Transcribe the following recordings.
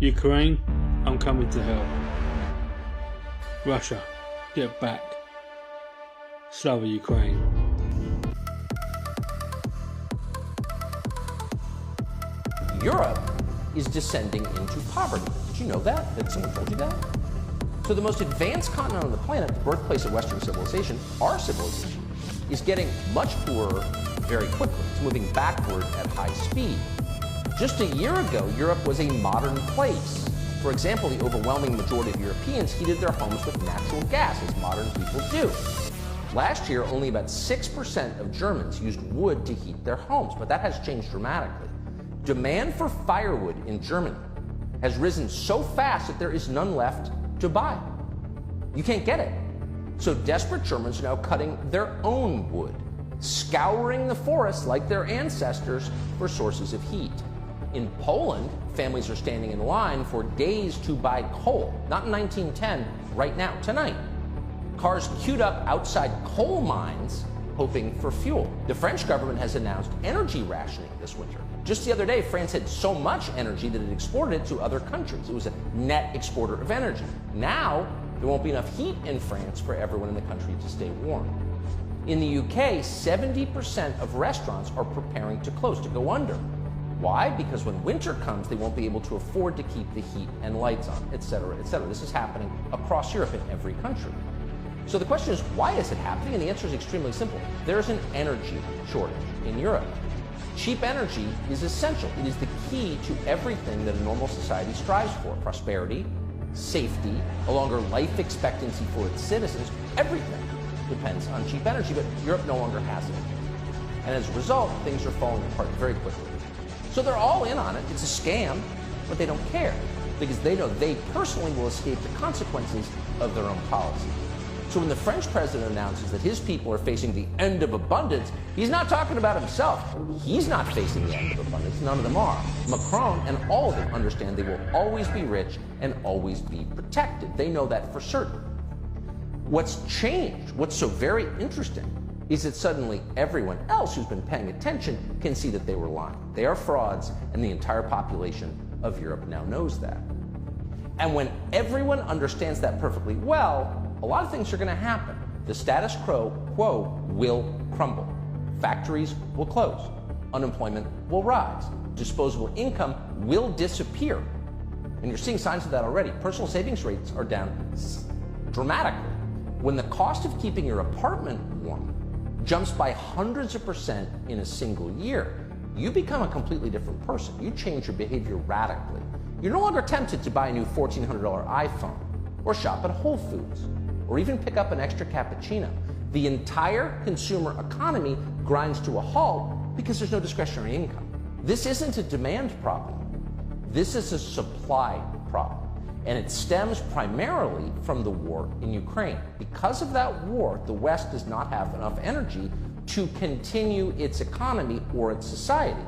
Ukraine, I'm coming to help. Russia, get back. Slava Ukraine. Europe is descending into poverty. Did you know that? Did someone told you that? So the most advanced continent on the planet, the birthplace of Western civilization, our civilization, is getting much poorer very quickly. It's moving backward at high speed. Just a year ago, Europe was a modern place. For example, the overwhelming majority of Europeans heated their homes with natural gas, as modern people do. Last year, only about 6% of Germans used wood to heat their homes, but that has changed dramatically. Demand for firewood in Germany has risen so fast that there is none left to buy. You can't get it. So desperate Germans are now cutting their own wood, scouring the forests like their ancestors for sources of heat. In Poland, families are standing in line for days to buy coal. Not in 1910, right now, tonight. Cars queued up outside coal mines hoping for fuel. The French government has announced energy rationing this winter. Just the other day, France had so much energy that it exported it to other countries. It was a net exporter of energy. Now, there won't be enough heat in France for everyone in the country to stay warm. In the UK, 70% of restaurants are preparing to close, to go under. Why? Because when winter comes, they won't be able to afford to keep the heat and lights on, etc., etc. This is happening across Europe in every country. So the question is, why is it happening? And the answer is extremely simple. There's an energy shortage in Europe. Cheap energy is essential. It is the key to everything that a normal society strives for. Prosperity, safety, a longer life expectancy for its citizens. Everything depends on cheap energy, but Europe no longer has it. And as a result, things are falling apart very quickly. So they're all in on it. It's a scam, but they don't care because they know they personally will escape the consequences of their own policy. So when the French president announces that his people are facing the end of abundance, he's not talking about himself. He's not facing the end of abundance. None of them are. Macron and all of them understand they will always be rich and always be protected. They know that for certain. What's changed, what's so very interesting, is that suddenly everyone else who's been paying attention can see that they were lying. They are frauds, and the entire population of Europe now knows that. And when everyone understands that perfectly well, a lot of things are going to happen. The status quo will crumble. Factories will close. Unemployment will rise. Disposable income will disappear. And you're seeing signs of that already. Personal savings rates are down dramatically. When the cost of keeping your apartment warm jumps by hundreds of percent in a single year, you become a completely different person. You change your behavior radically. You're no longer tempted to buy a new $1,400 iPhone, or shop at Whole Foods, or even pick up an extra cappuccino. The entire consumer economy grinds to a halt because there's no discretionary income. This isn't a demand problem. This is a supply problem. And it stems primarily from the war in Ukraine. Because of that war, the West does not have enough energy to continue its economy or its society.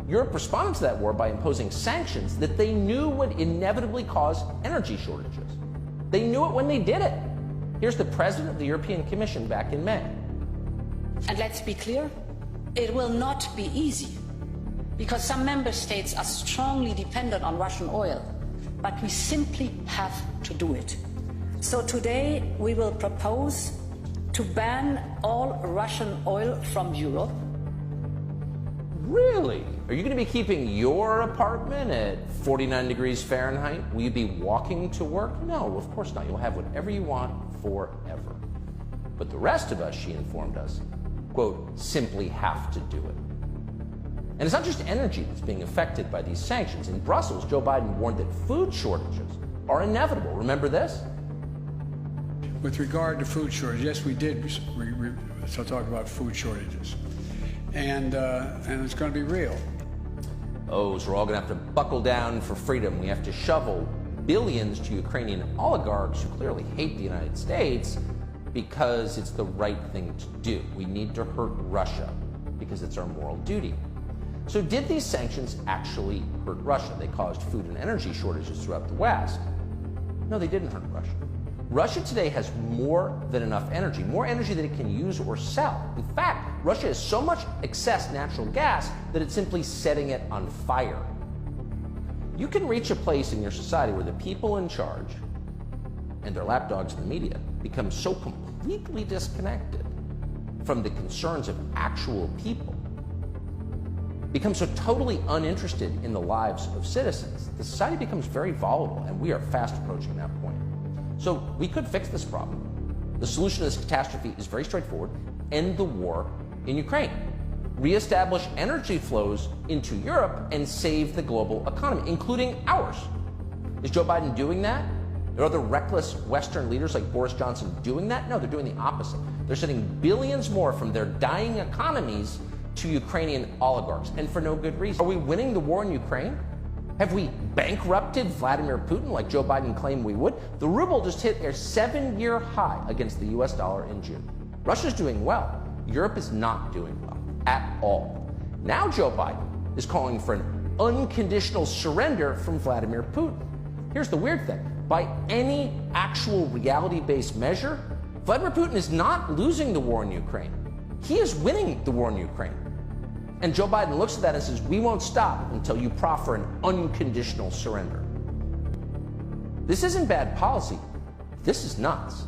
Europe responded to that war by imposing sanctions that they knew would inevitably cause energy shortages. They knew it when they did it. Here's the president of the European Commission back in May. And let's be clear, it will not be easy because some member states are strongly dependent on Russian oil, but we simply have to do it. So today we will propose to ban all Russian oil from Europe. Really? Are you going to be keeping your apartment at 49 degrees Fahrenheit? Will you be walking to work? No, of course not. You'll have whatever you want forever. But the rest of us, she informed us, quote, simply have to do it. And it's not just energy that's being affected by these sanctions. In Brussels, Joe Biden warned that food shortages are inevitable. Remember this? With regard to food shortages, yes, we did so talk about food shortages. And it's going to be real. Oh, so we're all going to have to buckle down for freedom. We have to shovel billions to Ukrainian oligarchs who clearly hate the United States because it's the right thing to do. We need to hurt Russia because it's our moral duty. So did these sanctions actually hurt Russia? They caused food and energy shortages throughout the West. No, they didn't hurt Russia. Russia today has more than enough energy, more energy than it can use or sell. In fact, Russia has so much excess natural gas that it's simply setting it on fire. You can reach a place in your society where the people in charge and their lapdogs in the media become so completely disconnected from the concerns of actual people, become so totally uninterested in the lives of citizens, the society becomes very volatile, and we are fast approaching that point. So we could fix this problem. The solution to this catastrophe is very straightforward: end the war in Ukraine, reestablish energy flows into Europe, and save the global economy, including ours. Is Joe Biden doing that? Are other reckless Western leaders like Boris Johnson doing that? No, they're doing the opposite. They're sending billions more from their dying economies to Ukrainian oligarchs, and for no good reason. Are we winning the war in Ukraine? Have we bankrupted Vladimir Putin like Joe Biden claimed we would? The ruble just hit a 7-year high against the US dollar in June. Russia's doing well. Europe is not doing well at all. Now Joe Biden is calling for an unconditional surrender from Vladimir Putin. Here's the weird thing. By any actual reality-based measure, Vladimir Putin is not losing the war in Ukraine. He is winning the war in Ukraine. And Joe Biden looks at that and says, we won't stop until you proffer an unconditional surrender. This isn't bad policy. This is nuts.